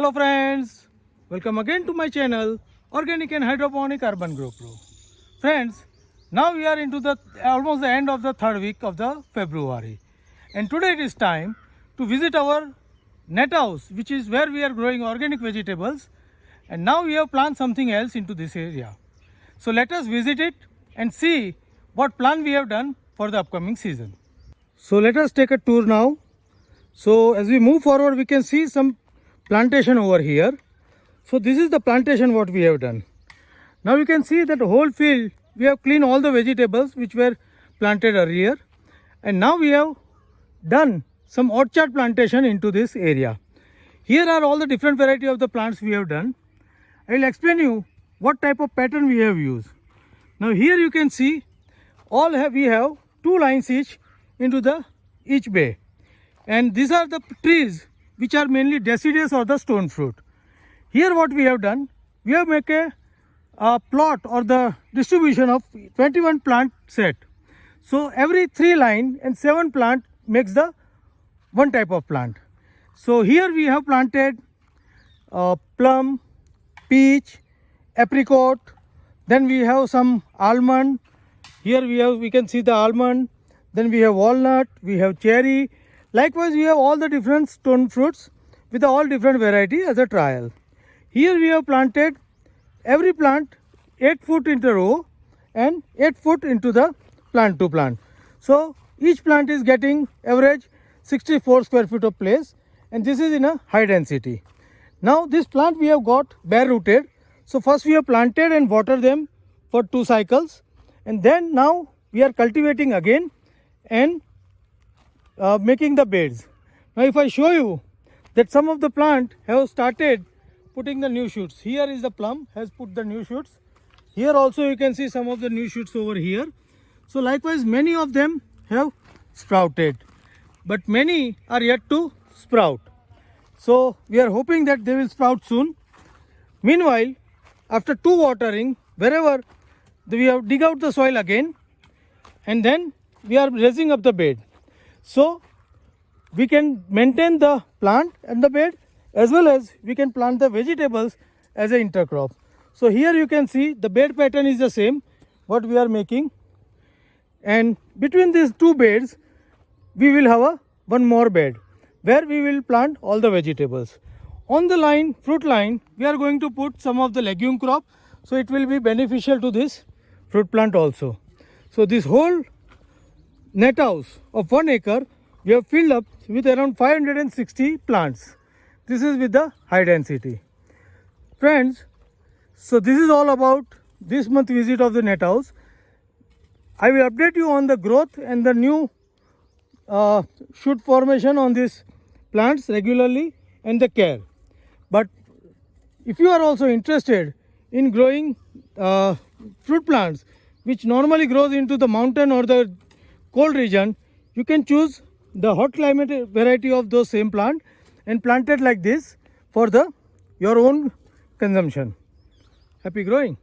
Hello friends, welcome again to my channel Organic and Hydroponic Urban Grow Pro. Friends, now we are into the almost the end of the third week of the February, and today it is time to visit our net house, which is where we are growing organic vegetables, and now we have planted something else into this area. So let us visit it and see what plan we have done for the upcoming season. So let us take a tour now. So as we move forward, we can see some plantation over here. So this is the plantation what we have done. Now you can see that the whole field we have cleaned all the vegetables which were planted earlier, and now we have done some orchard plantation into this area. Here are all the different variety of the plants we have done. I will explain you what type of pattern we have used. Now here you can see we have two lines each into the each bay, and these are the trees which are mainly deciduous or the stone fruit. Here what we have done, we have make a plot or the distribution of 21 plant set. So every 3 line and 7 plant makes the one type of plant. So here we have planted plum, peach, apricot, then we have some almond. Here we can see the almond, then we have walnut, we have cherry. Likewise, we have all the different stone fruits with all different variety as a trial. Here we have planted every plant 8 foot into a row and 8 foot into the plant to plant. So each plant is getting average 64 square feet of place, and this is in a high density. Now this plant we have got bare rooted. So first we have planted and watered them for 2 cycles, and then now we are cultivating again and making the beds. Now if I show you that some of the plant have started putting the new shoots. Here is the plum has put the new shoots. Here also you can see some of the new shoots over here. So likewise many of them have sprouted, but many are yet to sprout. So we are hoping that they will sprout soon. Meanwhile, after 2 watering, wherever we have dig out the soil again, and then we are raising up the bed. So we can maintain the plant and the bed, as well as we can plant the vegetables as an intercrop. So here you can see the bed pattern is the same what we are making, and between these 2 beds we will have one more bed where we will plant all the vegetables. On the line, fruit line, we are going to put some of the legume crop, so it will be beneficial to this fruit plant also. So this whole net house of 1 acre we have filled up with around 560 plants. This is with the high density. Friends, so this is all about this month visit of the net house. I will update you on the growth and the new shoot formation on these plants regularly and the care. But if you are also interested in growing fruit plants which normally grows into the mountain or the cold region, you can choose the hot climate variety of those same plant and plant it like this for your own consumption. Happy growing!